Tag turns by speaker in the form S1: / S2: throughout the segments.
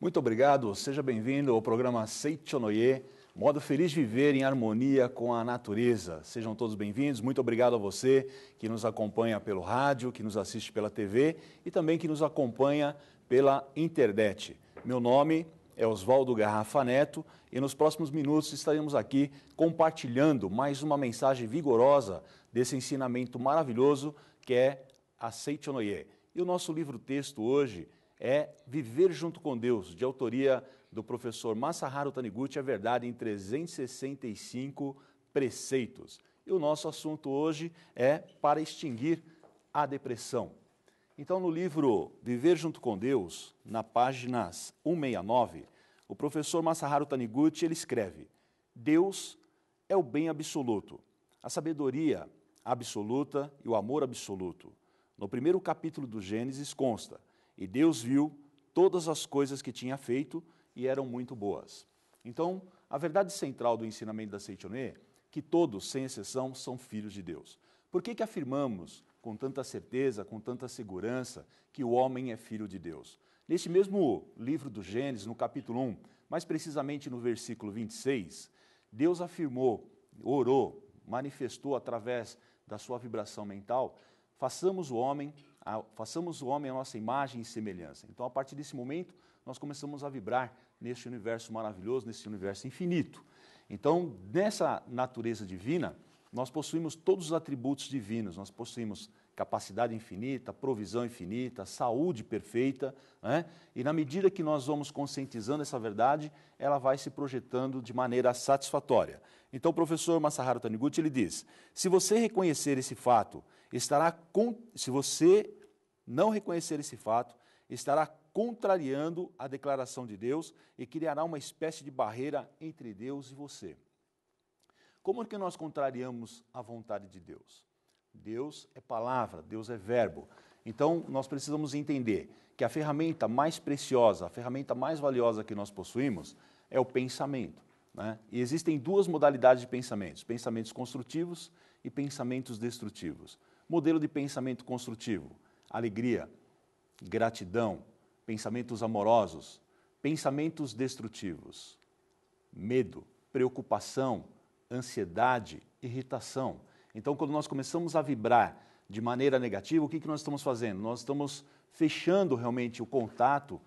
S1: Muito obrigado, seja bem-vindo ao programa Seichonoye, modo feliz de viver em harmonia com a natureza. Sejam todos bem-vindos, muito obrigado a você que nos acompanha pelo rádio, que nos assiste pela TV e também que nos acompanha pela internet. Meu nome é Oswaldo Garrafa Neto e nos próximos minutos estaremos aqui compartilhando mais uma mensagem vigorosa desse ensinamento maravilhoso que é a Seichonoye. E o nosso livro-texto hoje é Viver Junto com Deus, de autoria do professor Masaharu Taniguchi, a verdade em 365 preceitos. E o nosso assunto hoje é para extinguir a depressão. Então, no livro Viver Junto com Deus, na página 169, o professor Masaharu Taniguchi ele escreve: Deus é o bem absoluto, a sabedoria absoluta e o amor absoluto. No primeiro capítulo do Gênesis consta: e Deus viu todas as coisas que tinha feito e eram muito boas. Então, a verdade central do ensinamento da Seichonoye é que todos, sem exceção, são filhos de Deus. Por que afirmamos com tanta certeza, com tanta segurança, que o homem é filho de Deus? Neste mesmo livro do Gênesis, no capítulo 1, mais precisamente no versículo 26, Deus afirmou, orou, manifestou através da sua vibração mental: façamos o homem a nossa imagem e semelhança. Então, a partir desse momento, nós começamos a vibrar neste universo maravilhoso, nesse universo infinito. Então, nessa natureza divina, nós possuímos todos os atributos divinos. Nós possuímos capacidade infinita, provisão infinita, saúde perfeita, né? E na medida que nós vamos conscientizando essa verdade, ela vai se projetando de maneira satisfatória. Então, o professor Masaharu Taniguchi ele diz: se você reconhecer esse fato, se você não reconhecer esse fato, estará contrariando a declaração de Deus e criará uma espécie de barreira entre Deus e você. Como é que nós contrariamos a vontade de Deus? Deus é palavra, Deus é verbo. Então, nós precisamos entender que a ferramenta mais preciosa, a ferramenta mais valiosa que nós possuímos é o pensamento, né? E existem duas modalidades de pensamentos: pensamentos construtivos e pensamentos destrutivos. Modelo de pensamento construtivo: alegria, gratidão, pensamentos amorosos. Pensamentos destrutivos: medo, preocupação, ansiedade, irritação. Então, quando nós começamos a vibrar de maneira negativa, o que nós estamos fazendo? Nós estamos fechando realmente o contato,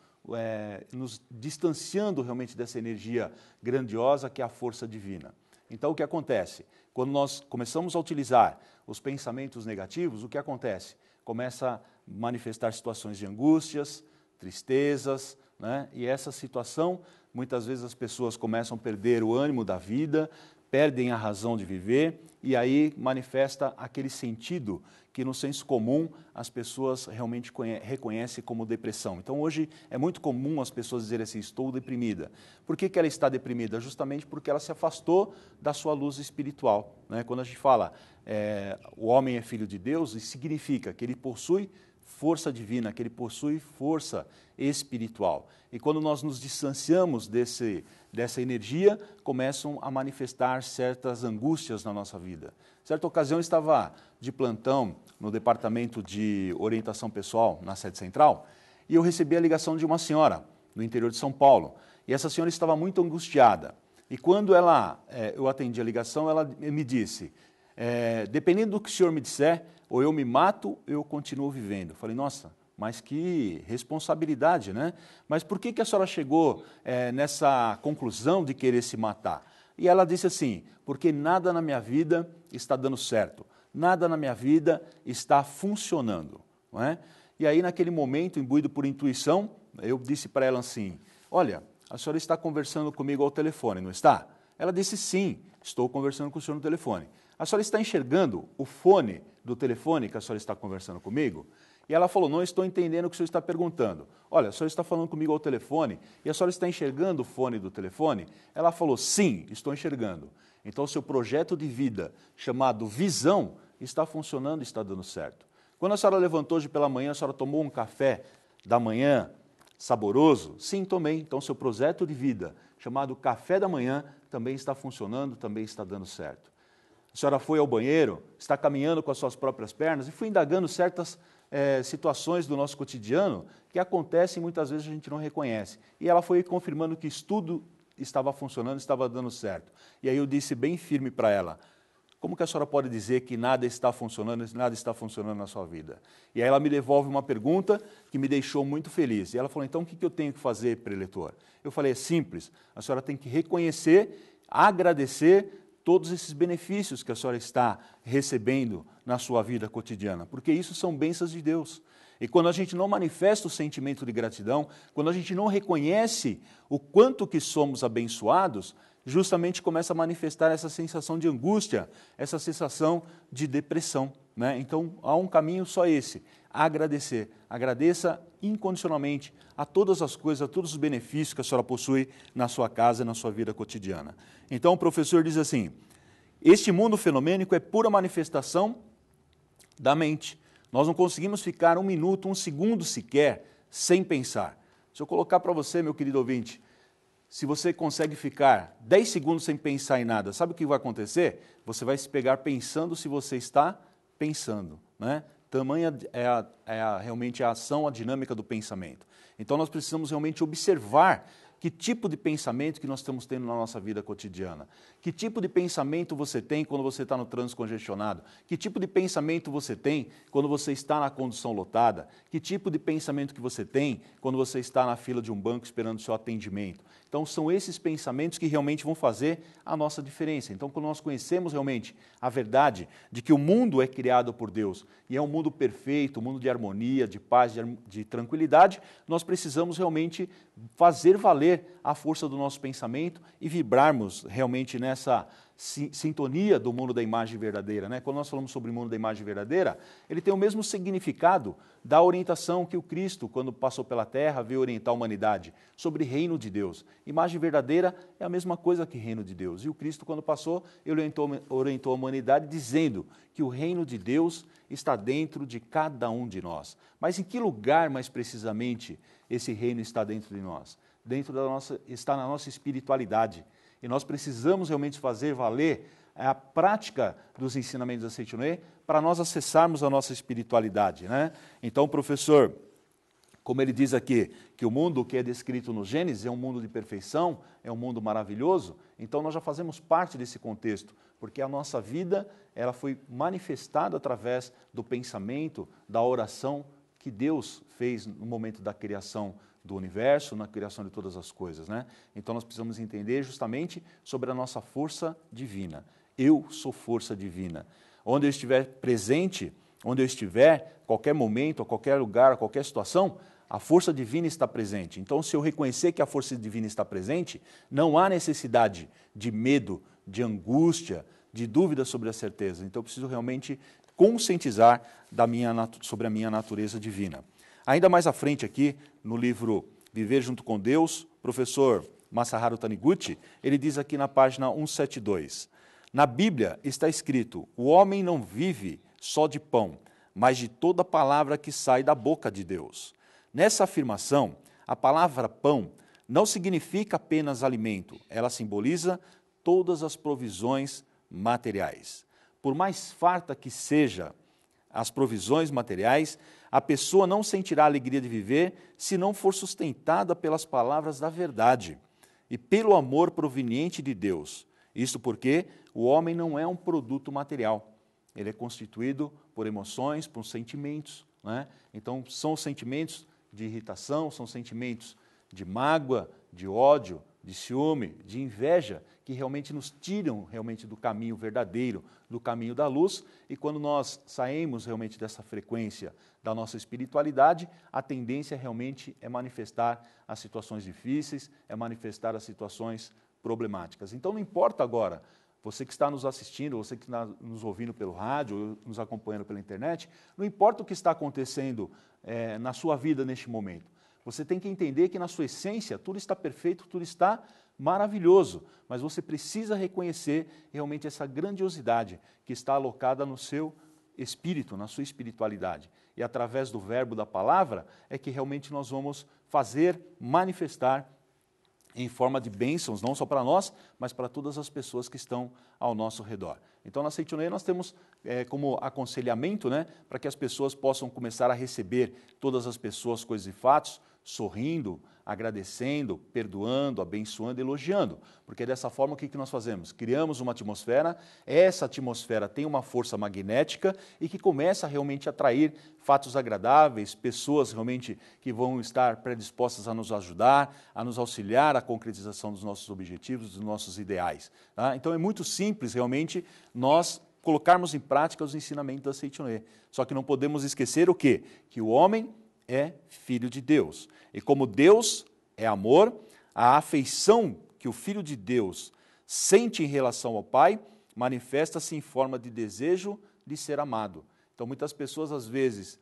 S1: nos distanciando realmente dessa energia grandiosa que é a força divina. Então, o que acontece? Quando nós começamos a utilizar os pensamentos negativos, o que acontece? Começa a manifestar situações de angústias, tristezas, né? E essa situação, muitas vezes as pessoas começam a perder o ânimo da vida, perdem a razão de viver, e aí manifesta aquele sentido que no senso comum as pessoas realmente reconhecem como depressão. Então hoje é muito comum as pessoas dizerem assim: estou deprimida. Por que ela está deprimida? Justamente porque ela se afastou da sua luz espiritual, né? Quando a gente fala o homem é filho de Deus, isso significa que ele possui força divina, que ele possui força espiritual. E quando nós nos distanciamos dessa energia, começam a manifestar certas angústias na nossa vida. Certa ocasião eu estava de plantão no departamento de orientação pessoal, na sede central, e eu recebi a ligação de uma senhora no interior de São Paulo. E essa senhora estava muito angustiada. E quando eu atendi a ligação, ela me disse: dependendo do que o senhor me disser, ou eu me mato, ou eu continuo vivendo. Eu falei: nossa, mas que responsabilidade, né? Mas por que a senhora chegou nessa conclusão de querer se matar? E ela disse assim: porque nada na minha vida está dando certo, nada na minha vida está funcionando, não é? E aí, naquele momento, imbuído por intuição, eu disse para ela assim: olha, a senhora está conversando comigo ao telefone, não está? Ela disse: sim, estou conversando com o senhor no telefone. A senhora está enxergando o fone do telefone que a senhora está conversando comigo? E ela falou: não estou entendendo o que o senhor está perguntando. Olha, a senhora está falando comigo ao telefone e a senhora está enxergando o fone do telefone? Ela falou: sim, estou enxergando. Então, o seu projeto de vida, chamado visão, está funcionando e está dando certo. Quando a senhora levantou hoje pela manhã, a senhora tomou um café da manhã saboroso? Sim, tomei. Então, seu projeto de vida, chamado café da manhã, também está funcionando, também está dando certo. A senhora foi ao banheiro, está caminhando com as suas próprias pernas, e fui indagando certas situações do nosso cotidiano que acontecem e muitas vezes a gente não reconhece. E ela foi confirmando que isso tudo estava funcionando, estava dando certo. E aí eu disse bem firme para ela, como que a senhora pode dizer que nada está funcionando na sua vida? E aí ela me devolve uma pergunta que me deixou muito feliz. E ela falou, então o que eu tenho que fazer, preletor? Eu falei, é simples, a senhora tem que reconhecer, agradecer todos esses benefícios que a senhora está recebendo na sua vida cotidiana, porque isso são bênçãos de Deus. E quando a gente não manifesta o sentimento de gratidão, quando a gente não reconhece o quanto que somos abençoados, justamente começa a manifestar essa sensação de angústia, essa sensação de depressão, né? Então, há um caminho só esse, agradecer. Agradeça incondicionalmente a todas as coisas, a todos os benefícios que a senhora possui na sua casa e na sua vida cotidiana. Então, o professor diz assim, este mundo fenomênico é pura manifestação da mente. Nós não conseguimos ficar um minuto, um segundo sequer, sem pensar. Se eu colocar para você, meu querido ouvinte, se você consegue ficar 10 segundos sem pensar em nada, sabe o que vai acontecer? Você vai se pegar pensando se você está pensando, né? Tamanha realmente a ação, a dinâmica do pensamento. Então nós precisamos realmente observar que tipo de pensamento que nós estamos tendo na nossa vida cotidiana. Que tipo de pensamento você tem quando você está no trânsito congestionado? Que tipo de pensamento você tem quando você está na condução lotada? Que tipo de pensamento que você tem quando você está na fila de um banco esperando o seu atendimento? Então, são esses pensamentos que realmente vão fazer a nossa diferença. Então, quando nós conhecemos realmente a verdade de que o mundo é criado por Deus e é um mundo perfeito, um mundo de harmonia, de paz, de tranquilidade, nós precisamos realmente fazer valer a força do nosso pensamento e vibrarmos realmente nessa sintonia do mundo da imagem verdadeira, né? Quando nós falamos sobre o mundo da imagem verdadeira, ele tem o mesmo significado da orientação que o Cristo, quando passou pela terra, veio orientar a humanidade sobre reino de Deus. Imagem verdadeira é a mesma coisa que reino de Deus. E o Cristo, quando passou, ele orientou a humanidade dizendo que o reino de Deus está dentro de cada um de nós. Mas em que lugar, mais precisamente, esse reino está dentro de nós? Está na nossa espiritualidade. E nós precisamos realmente fazer valer a prática dos ensinamentos da Seitonoye para nós acessarmos a nossa espiritualidade, né? Então, professor, como ele diz aqui, que o mundo que é descrito no Gênesis é um mundo de perfeição, é um mundo maravilhoso, então nós já fazemos parte desse contexto, porque a nossa vida ela foi manifestada através do pensamento, da oração que Deus fez no momento da criação do universo, na criação de todas as coisas, né? Então nós precisamos entender justamente sobre a nossa força divina. Eu sou força divina. Onde eu estiver presente, onde eu estiver, qualquer momento, a qualquer lugar, a qualquer situação, a força divina está presente. Então, se eu reconhecer que a força divina está presente, não há necessidade de medo, de angústia, de dúvida sobre a certeza. Então, eu preciso realmente conscientizar sobre a minha natureza divina. Ainda mais à frente aqui, no livro Viver Junto com Deus, professor Masaharu Taniguchi, ele diz aqui na página 172, na Bíblia está escrito, o homem não vive só de pão, mas de toda palavra que sai da boca de Deus. Nessa afirmação, a palavra pão não significa apenas alimento, ela simboliza todas as provisões materiais. Por mais farta que seja as provisões materiais, a pessoa não sentirá a alegria de viver se não for sustentada pelas palavras da verdade e pelo amor proveniente de Deus. Isso porque o homem não é um produto material. Ele é constituído por emoções, por sentimentos, né? Então, são sentimentos de irritação, são sentimentos de mágoa, de ódio, de ciúme, de inveja, que realmente nos tiram realmente do caminho verdadeiro, do caminho da luz, e quando nós saímos realmente dessa frequência da nossa espiritualidade, a tendência realmente é manifestar as situações difíceis, é manifestar as situações problemáticas. Então não importa agora, você que está nos assistindo, você que está nos ouvindo pelo rádio, nos acompanhando pela internet, não importa o que está acontecendo na sua vida neste momento. Você tem que entender que na sua essência tudo está perfeito, tudo está maravilhoso, mas você precisa reconhecer realmente essa grandiosidade que está alocada no seu espírito, na sua espiritualidade. E através do verbo da palavra é que realmente nós vamos fazer manifestar em forma de bênçãos, não só para nós, mas para todas as pessoas que estão ao nosso redor. Então, na Seitonoye nós temos como aconselhamento, né, para que as pessoas possam começar a receber todas as pessoas, coisas e fatos, sorrindo, agradecendo, perdoando, abençoando, elogiando. Porque dessa forma, o que nós fazemos? Criamos uma atmosfera, essa atmosfera tem uma força magnética e que começa realmente a atrair fatos agradáveis, pessoas realmente que vão estar predispostas a nos ajudar, a nos auxiliar à concretização dos nossos objetivos, dos nossos ideais. Tá? Então é muito simples realmente nós colocarmos em prática os ensinamentos da Seitonoye. Só que não podemos esquecer o quê? Que o homem é filho de Deus. E como Deus é amor, a afeição que o Filho de Deus sente em relação ao Pai manifesta-se em forma de desejo de ser amado. Então, muitas pessoas, às vezes,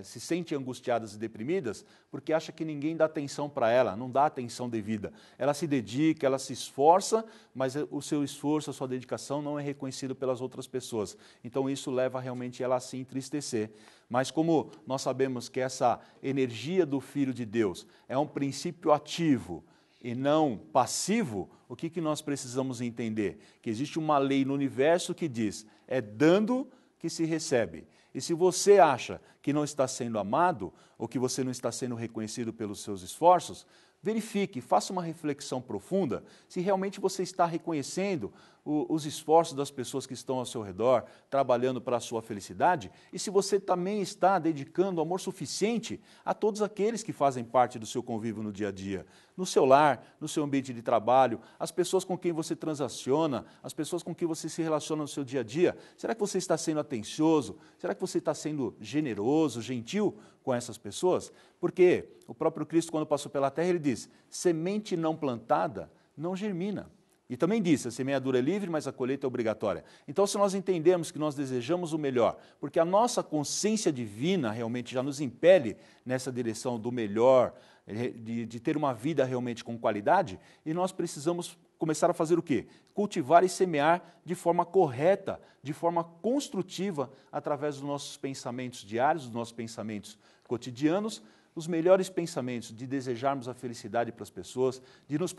S1: se sentem angustiadas e deprimidas porque acham que ninguém dá atenção para ela, não dá atenção devida. Ela se dedica, ela se esforça, mas o seu esforço, a sua dedicação não é reconhecido pelas outras pessoas. Então, isso leva realmente ela a se entristecer. Mas como nós sabemos que essa energia do Filho de Deus é um princípio ativo e não passivo, o que nós precisamos entender? Que existe uma lei no universo que diz, é dando que se recebe. E se você acha que não está sendo amado, ou que você não está sendo reconhecido pelos seus esforços, verifique, faça uma reflexão profunda se realmente você está reconhecendo os esforços das pessoas que estão ao seu redor, trabalhando para a sua felicidade, e se você também está dedicando amor suficiente a todos aqueles que fazem parte do seu convívio no dia a dia, no seu lar, no seu ambiente de trabalho, as pessoas com quem você transaciona, as pessoas com quem você se relaciona no seu dia a dia. Será que você está sendo atencioso? Será que você está sendo generoso, gentil com essas pessoas? Porque o próprio Cristo, quando passou pela terra, ele diz, semente não plantada não germina. E também disse, a semeadura é livre, mas a colheita é obrigatória. Então, se nós entendemos que nós desejamos o melhor, porque a nossa consciência divina realmente já nos impele nessa direção do melhor, de ter uma vida realmente com qualidade, e nós precisamos começar a fazer o quê? Cultivar e semear de forma correta, de forma construtiva, através dos nossos pensamentos diários, dos nossos pensamentos cotidianos, os melhores pensamentos de desejarmos a felicidade para as pessoas, de nos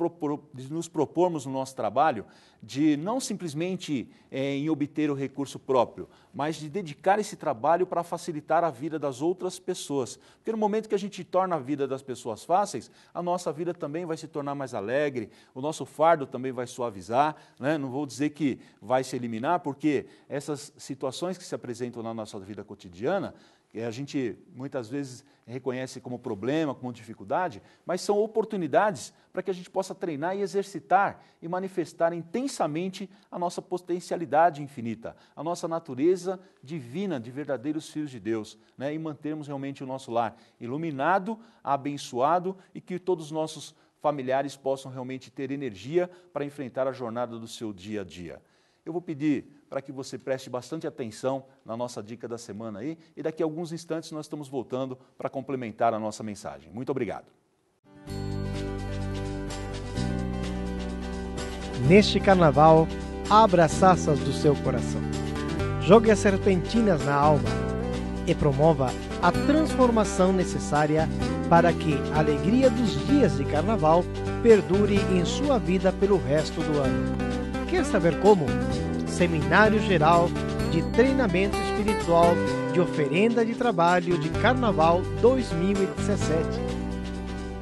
S1: propormos no nosso trabalho, de não simplesmente em obter o recurso próprio, mas de dedicar esse trabalho para facilitar a vida das outras pessoas. Porque no momento que a gente torna a vida das pessoas fáceis, a nossa vida também vai se tornar mais alegre, o nosso fardo também vai suavizar, né? Não vou dizer que vai se eliminar, porque essas situações que se apresentam na nossa vida cotidiana, a gente muitas vezes reconhece como problema, como dificuldade, mas são oportunidades para que a gente possa treinar e exercitar e manifestar intensamente a nossa potencialidade infinita, a nossa natureza divina de verdadeiros filhos de Deus, né? E mantermos realmente o nosso lar iluminado, abençoado e que todos os nossos familiares possam realmente ter energia para enfrentar a jornada do seu dia a dia. Eu vou pedir para que você preste bastante atenção na nossa dica da semana aí, e daqui a alguns instantes nós estamos voltando para complementar a nossa mensagem. Muito obrigado.
S2: Neste carnaval, abra as asas do seu coração. Jogue as serpentinas na alma e promova a transformação necessária para que a alegria dos dias de carnaval perdure em sua vida pelo resto do ano. Quer saber como? Seminário Geral de Treinamento Espiritual de Oferenda de Trabalho de Carnaval 2017.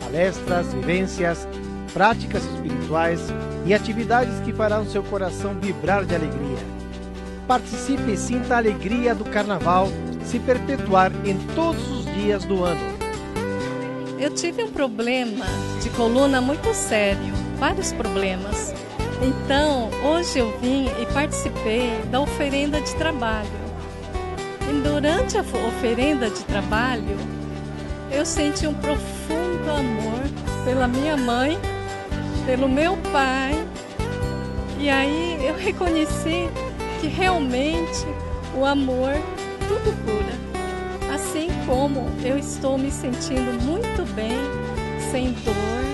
S2: Palestras, vivências, práticas espirituais e atividades que farão seu coração vibrar de alegria. Participe e sinta a alegria do Carnaval se perpetuar em todos os dias do ano.
S3: Eu tive um problema de coluna muito sério, vários problemas. Então, hoje eu vim e participei da oferenda de trabalho. E durante a oferenda de trabalho, eu senti um profundo amor pela minha mãe, pelo meu pai. E aí eu reconheci que realmente o amor tudo cura. Assim como eu estou me sentindo muito bem, sem dor,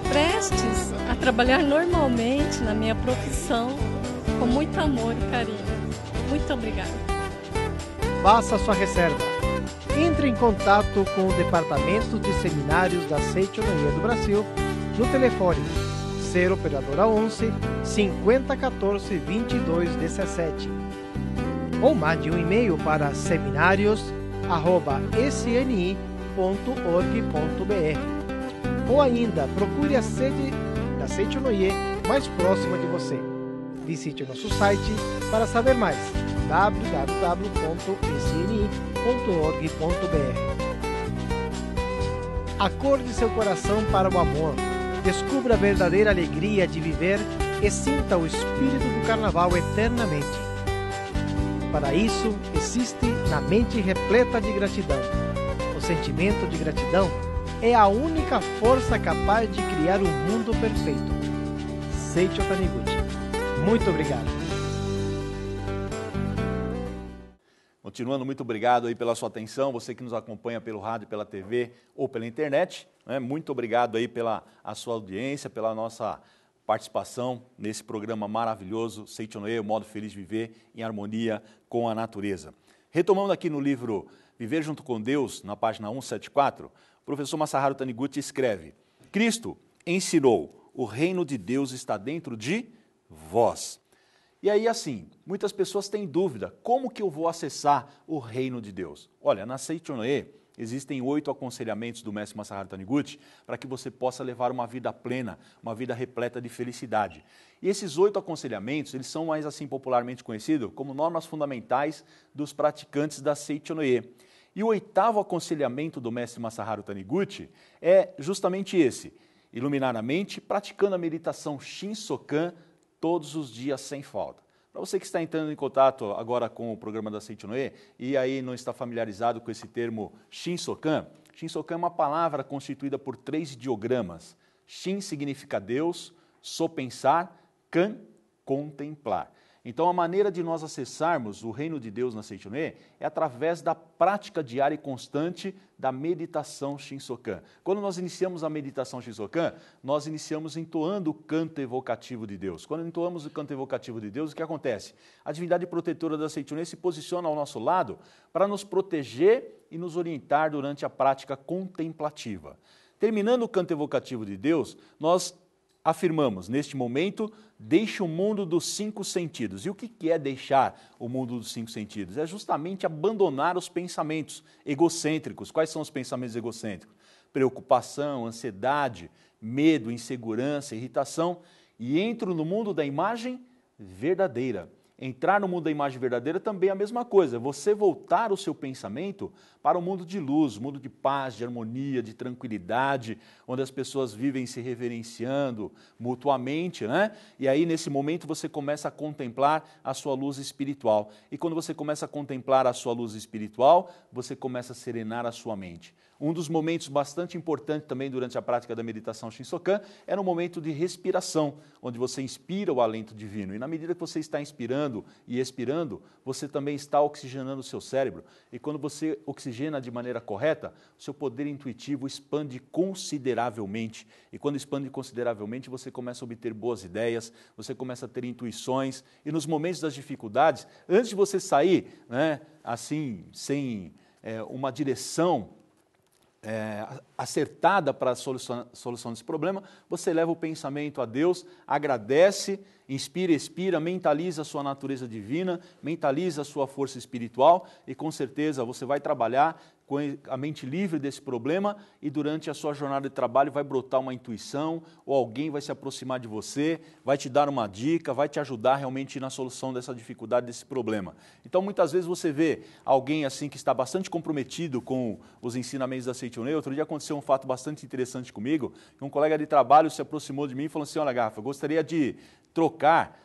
S3: prestes a trabalhar normalmente na minha profissão, com muito amor e carinho. Muito obrigada.
S2: Faça sua reserva. Entre em contato com o Departamento de Seminários da Seitonoye do Brasil no telefone ser operadora 11 5014 2217. Ou mande um e-mail para seminarios@sni.org.br. Ou ainda, procure a sede da Seichonoye mais próxima de você. Visite o nosso site para saber mais, www.sni.org.br. Acorde seu coração para o amor, descubra a verdadeira alegria de viver e sinta o espírito do carnaval eternamente. Para isso, existe na mente repleta de gratidão. O sentimento de gratidão é a única força capaz de criar um mundo perfeito. Seicho Taniguchi. Muito obrigado.
S1: Continuando, muito obrigado aí pela sua atenção, você que nos acompanha pelo rádio, pela TV ou pela internet, né? Muito obrigado aí pela a sua audiência, pela nossa participação nesse programa maravilhoso, Seichonoye, o modo feliz de viver em harmonia com a natureza. Retomando aqui no livro Viver Junto com Deus, na página 174, o professor Masaharu Taniguchi escreve: Cristo ensinou, o reino de Deus está dentro de vós. E aí, assim, muitas pessoas têm dúvida, como que eu vou acessar o reino de Deus? Olha, na Seichonoye existem 8 aconselhamentos do mestre Masaharu Taniguchi para que você possa levar uma vida plena, uma vida repleta de felicidade. E esses 8 aconselhamentos, eles são mais assim popularmente conhecidos como normas fundamentais dos praticantes da Seichonoye. E o 8º aconselhamento do mestre Masaharu Taniguchi é justamente esse: iluminar a mente praticando a meditação Shinsokan todos os dias sem falta. Para você que está entrando em contato agora com o programa da Seichonoye e aí não está familiarizado com esse termo Shinsokan, Shinsokan é uma palavra constituída por 3 ideogramas. Shin significa Deus, So pensar, Kan contemplar. Então a maneira de nós acessarmos o reino de Deus na Seichonoye é através da prática diária e constante da meditação Shinsokan. Quando nós iniciamos a meditação Shinsokan, nós iniciamos entoando o canto evocativo de Deus. Quando entoamos o canto evocativo de Deus, o que acontece? A divindade protetora da Seichonoye se posiciona ao nosso lado para nos proteger e nos orientar durante a prática contemplativa. Terminando o canto evocativo de Deus, nós afirmamos, neste momento, deixe o mundo dos 5 sentidos. E o que é deixar o mundo dos 5 sentidos? É justamente abandonar os pensamentos egocêntricos. Quais são os pensamentos egocêntricos? Preocupação, ansiedade, medo, insegurança, irritação. E entro no mundo da imagem verdadeira. Entrar no mundo da imagem verdadeira também é a mesma coisa, você voltar o seu pensamento para o mundo de luz, mundo de paz, de harmonia, de tranquilidade, onde as pessoas vivem se reverenciando mutuamente, né? E aí nesse momento você começa a contemplar a sua luz espiritual. E quando você começa a contemplar a sua luz espiritual, você começa a serenar a sua mente. Um dos momentos bastante importantes também durante a prática da meditação Shinsokan é no momento de respiração, onde você inspira o alento divino. E na medida que você está inspirando e expirando, você também está oxigenando o seu cérebro. E quando você oxigena de maneira correta, o seu poder intuitivo expande consideravelmente. E quando expande consideravelmente, você começa a obter boas ideias, você começa a ter intuições. E nos momentos das dificuldades, antes de você sair, né, assim, sem uma direção acertada para a solução desse problema, você leva o pensamento a Deus, agradece, inspira, expira, mentaliza a sua natureza divina, mentaliza a sua força espiritual e com certeza você vai trabalhar com a mente livre desse problema e durante a sua jornada de trabalho vai brotar uma intuição ou alguém vai se aproximar de você, vai te dar uma dica, vai te ajudar realmente na solução dessa dificuldade, desse problema. Então muitas vezes você vê alguém assim que está bastante comprometido com os ensinamentos da Seichonoye. Outro dia aconteceu um fato bastante interessante comigo, que um colega de trabalho se aproximou de mim e falou assim: olha, Garrafa, eu gostaria de trocar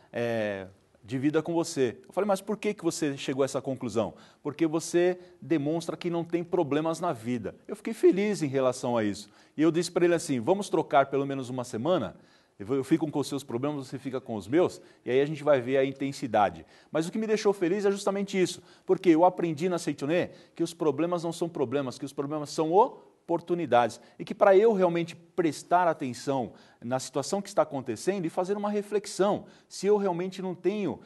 S1: de vida com você. Eu falei, mas por que você chegou a essa conclusão? Porque você demonstra que não tem problemas na vida. Eu fiquei feliz em relação a isso. E eu disse para ele assim, vamos trocar pelo menos uma semana? Eu fico com os seus problemas, você fica com os meus, e aí a gente vai ver a intensidade. Mas o que me deixou feliz é justamente isso, porque eu aprendi na Seichonoye que os problemas não são problemas, que os problemas são oportunidades. E que para eu realmente prestar atenção na situação que está acontecendo e fazer uma reflexão, se eu realmente não tenho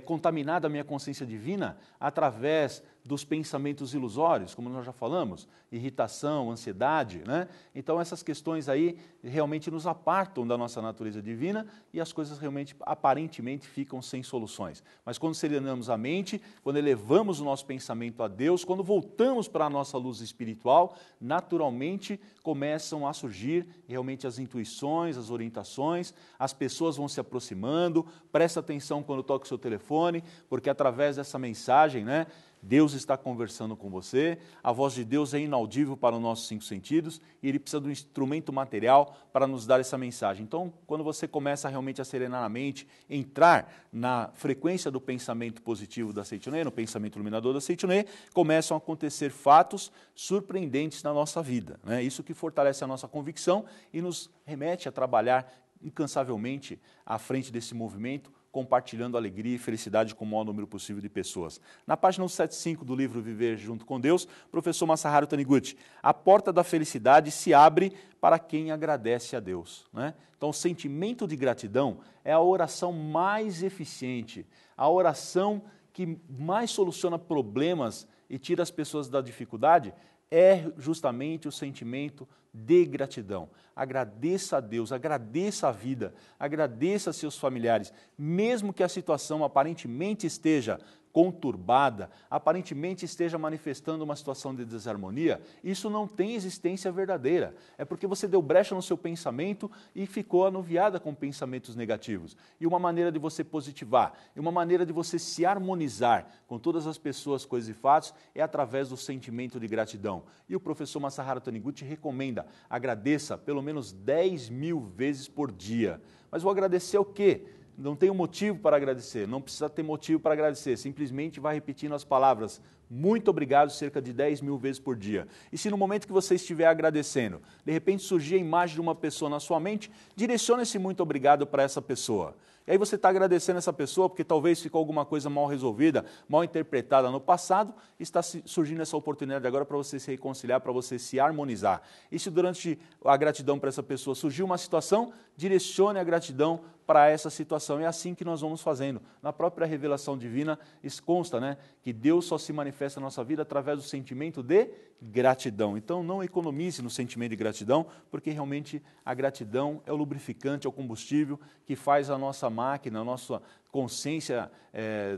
S1: contaminado a minha consciência divina através dos pensamentos ilusórios, como nós já falamos, irritação, ansiedade, né? Então essas questões aí realmente nos apartam da nossa natureza divina e as coisas realmente, aparentemente, ficam sem soluções. Mas quando serenamos a mente, quando elevamos o nosso pensamento a Deus, quando voltamos para a nossa luz espiritual, naturalmente começam a surgir realmente as intuições, as orientações, as pessoas vão se aproximando, presta atenção quando toca o seu telefone, porque através dessa mensagem, né, Deus está conversando com você, a voz de Deus é inaudível para os nossos 5 sentidos e Ele precisa de um instrumento material para nos dar essa mensagem. Então, quando você começa realmente a serenar a mente, entrar na frequência do pensamento positivo da Seitonê, no pensamento iluminador da Seitonê, começam a acontecer fatos surpreendentes na nossa vida, né? Isso que fortalece a nossa convicção e nos remete a trabalhar incansavelmente à frente desse movimento, compartilhando alegria e felicidade com o maior número possível de pessoas. Na página 175 do livro Viver Junto com Deus, professor Masaharu Taniguchi, a porta da felicidade se abre para quem agradece a Deus, né? Então, o sentimento de gratidão é a oração mais eficiente, a oração que mais soluciona problemas e tira as pessoas da dificuldade, é justamente o sentimento de gratidão. Agradeça a Deus, agradeça a vida, agradeça a seus familiares, mesmo que a situação aparentemente esteja conturbada, aparentemente esteja manifestando uma situação de desarmonia, isso não tem existência verdadeira. É porque você deu brecha no seu pensamento e ficou anuviada com pensamentos negativos. E uma maneira de você positivar, e uma maneira de você se harmonizar com todas as pessoas, coisas e fatos, é através do sentimento de gratidão. E o professor Masaharu Taniguchi recomenda, agradeça pelo menos 10.000 vezes por dia. Mas vou agradecer o quê? Não tem um motivo para agradecer, não precisa ter motivo para agradecer, simplesmente vai repetindo as palavras muito obrigado cerca de 10.000 vezes por dia. E se no momento que você estiver agradecendo, de repente surgir a imagem de uma pessoa na sua mente, direcione esse muito obrigado para essa pessoa. E aí você está agradecendo essa pessoa porque talvez ficou alguma coisa mal resolvida, mal interpretada no passado, está surgindo essa oportunidade agora para você se reconciliar, para você se harmonizar. E se durante a gratidão para essa pessoa surgiu uma situação, direcione a gratidão para essa situação. É assim que nós vamos fazendo. Na própria revelação divina, isso consta, né, que Deus só se manifesta na nossa vida através do sentimento de gratidão. Então, não economize no sentimento de gratidão, porque realmente a gratidão é o lubrificante, é o combustível que faz a nossa máquina, a nossa consciência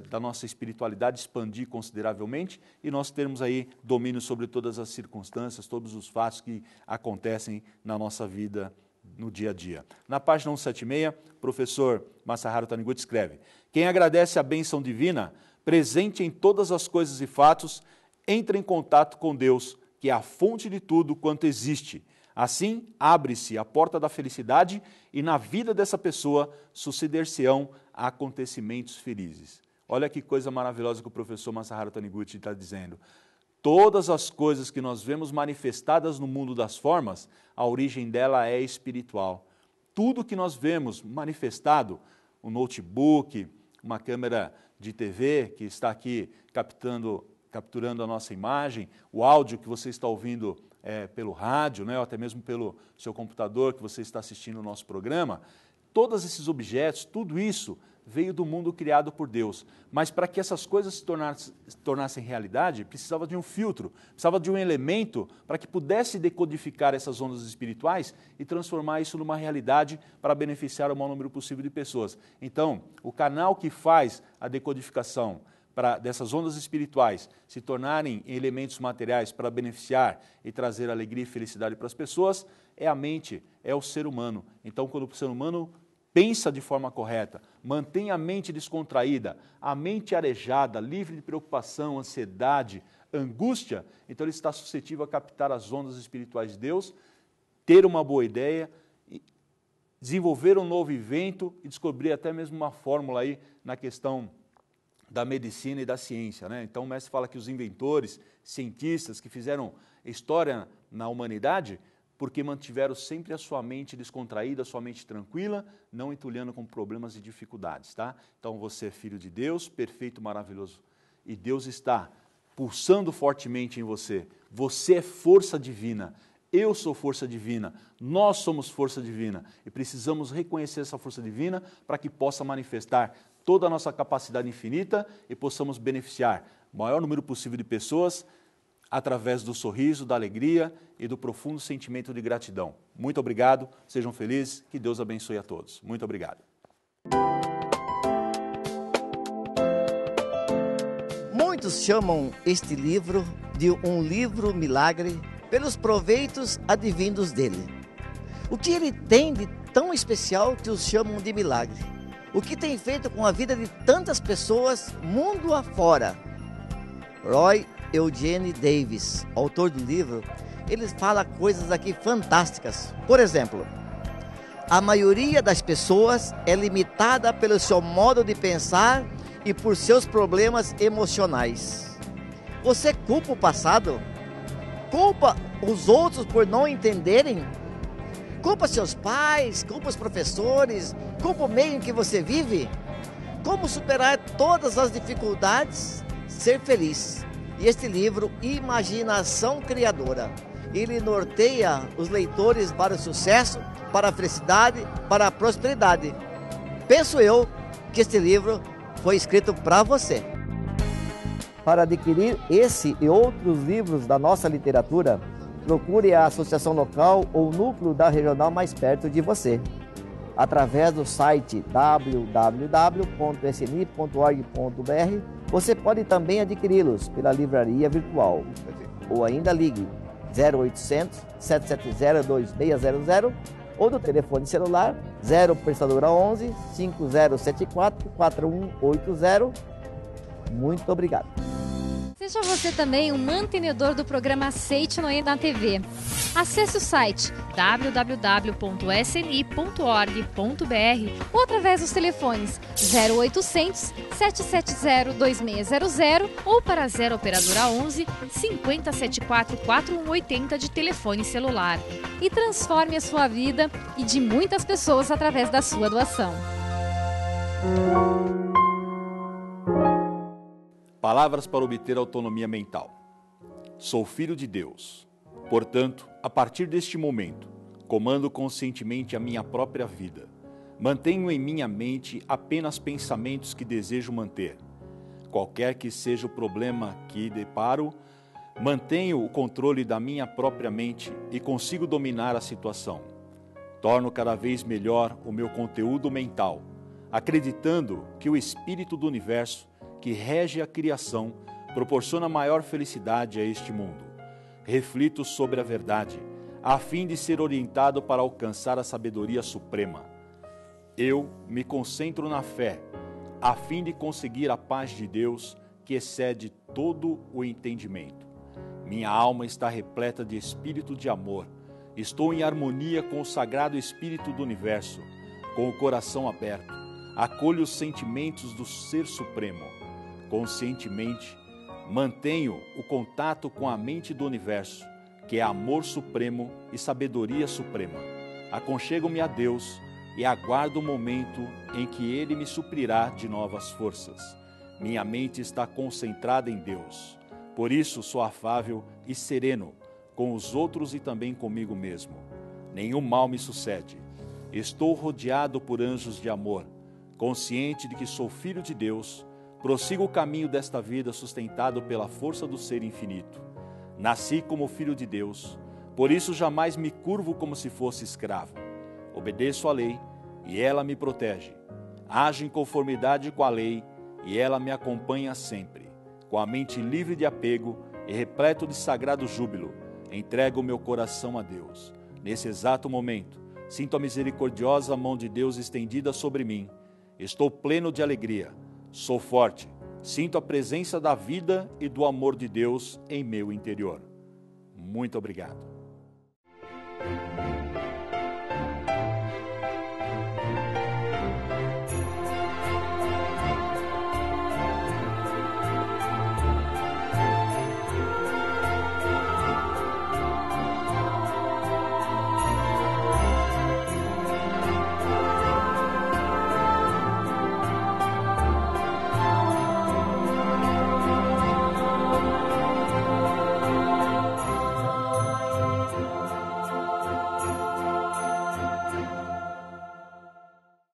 S1: da nossa espiritualidade expandir consideravelmente e nós termos aí domínio sobre todas as circunstâncias, todos os fatos que acontecem na nossa vida no dia a dia. Na página 176, o professor Masaharu Taniguchi escreve: quem agradece a bênção divina, presente em todas as coisas e fatos, entra em contato com Deus, que é a fonte de tudo quanto existe. Assim, abre-se a porta da felicidade e na vida dessa pessoa suceder-se-ão acontecimentos felizes. Olha que coisa maravilhosa que o professor Masaharu Taniguchi está dizendo. Todas as coisas que nós vemos manifestadas no mundo das formas, a origem dela é espiritual. Tudo que nós vemos manifestado, um notebook, uma câmera de TV que está aqui capturando a nossa imagem, o áudio que você está ouvindo pelo rádio, né, ou até mesmo pelo seu computador que você está assistindo o nosso programa, todos esses objetos, tudo isso veio do mundo criado por Deus. Mas para que essas coisas se tornassem realidade, precisava de um filtro, precisava de um elemento para que pudesse decodificar essas ondas espirituais e transformar isso numa realidade para beneficiar o maior número possível de pessoas. Então, o canal que faz a decodificação dessas ondas espirituais se tornarem elementos materiais para beneficiar e trazer alegria e felicidade para as pessoas, é a mente, é o ser humano. Então, quando o ser humano pensa de forma correta, mantém a mente descontraída, a mente arejada, livre de preocupação, ansiedade, angústia, então ele está suscetível a captar as ondas espirituais de Deus, ter uma boa ideia, desenvolver um novo invento e descobrir até mesmo uma fórmula aí na questão da medicina e da ciência, né? Então o mestre fala que os inventores, cientistas que fizeram história na humanidade, porque mantiveram sempre a sua mente descontraída, a sua mente tranquila, não entulhando com problemas e dificuldades, tá? Então você é filho de Deus, perfeito, maravilhoso, e Deus está pulsando fortemente em você. Você é força divina, eu sou força divina, nós somos força divina e precisamos reconhecer essa força divina para que possa manifestar toda a nossa capacidade infinita e possamos beneficiar o maior número possível de pessoas através do sorriso, da alegria e do profundo sentimento de gratidão. Muito obrigado, sejam felizes, que Deus abençoe a todos. Muito obrigado.
S4: Muitos chamam este livro de um livro milagre pelos proveitos advindos dele. O que ele tem de tão especial que os chamam de milagre? O que tem feito com a vida de tantas pessoas mundo afora? Roy Eugene Davis, autor do livro, ele fala coisas aqui fantásticas. Por exemplo, a maioria das pessoas é limitada pelo seu modo de pensar e por seus problemas emocionais. Você culpa o passado? Culpa os outros por não entenderem? Culpa seus pais? Culpa os professores? Culpa o meio em que você vive? Como superar todas as dificuldades? Ser feliz. E este livro, Imaginação Criadora, ele norteia os leitores para o sucesso, para a felicidade, para a prosperidade. Penso eu que este livro foi escrito para você. Para adquirir esse e outros livros da nossa literatura, procure a associação local ou núcleo da regional mais perto de você. Através do site www.sni.org.br, você pode também adquiri-los pela livraria virtual. Ou ainda ligue 0800 770 2600 ou do telefone celular 0 operadora 11 5074 4180. Muito obrigado.
S5: Seja você também um mantenedor do programa Seitonoye na TV. Acesse o site www.sni.org.br ou através dos telefones 0800 770 2600 ou para 0 operadora 11 5074 4180 de telefone celular. E transforme a sua vida e de muitas pessoas através da sua doação.
S1: Palavras para obter autonomia mental. Sou filho de Deus. Portanto, a partir deste momento, comando conscientemente a minha própria vida. Mantenho em minha mente apenas pensamentos que desejo manter. Qualquer que seja o problema que deparo, mantenho o controle da minha própria mente e consigo dominar a situação. Torno cada vez melhor o meu conteúdo mental, acreditando que o Espírito do Universo, que rege a criação, proporciona maior felicidade a este mundo. Reflito sobre a verdade, a fim de ser orientado para alcançar a sabedoria suprema. Eu me concentro na fé, a fim de conseguir a paz de Deus, que excede todo o entendimento. Minha alma está repleta de espírito de amor. Estou em harmonia com o sagrado Espírito do Universo. Com o coração aberto, acolho os sentimentos do Ser Supremo. Conscientemente, mantenho o contato com a mente do universo, que é amor supremo e sabedoria suprema. Aconchego-me a Deus e aguardo o momento em que Ele me suprirá de novas forças. Minha mente está concentrada em Deus. Por isso sou afável e sereno com os outros e também comigo mesmo. Nenhum mal me sucede. Estou rodeado por anjos de amor, consciente de que sou filho de Deus. Prossigo o caminho desta vida sustentado pela força do Ser Infinito. Nasci como filho de Deus, por isso jamais me curvo como se fosse escravo. Obedeço à lei e ela me protege. Ajo em conformidade com a lei e ela me acompanha sempre. Com a mente livre de apego e repleto de sagrado júbilo, entrego o meu coração a Deus. Nesse exato momento, sinto a misericordiosa mão de Deus estendida sobre mim. Estou pleno de alegria. Sou forte, sinto a presença da vida e do amor de Deus em meu interior. Muito obrigado.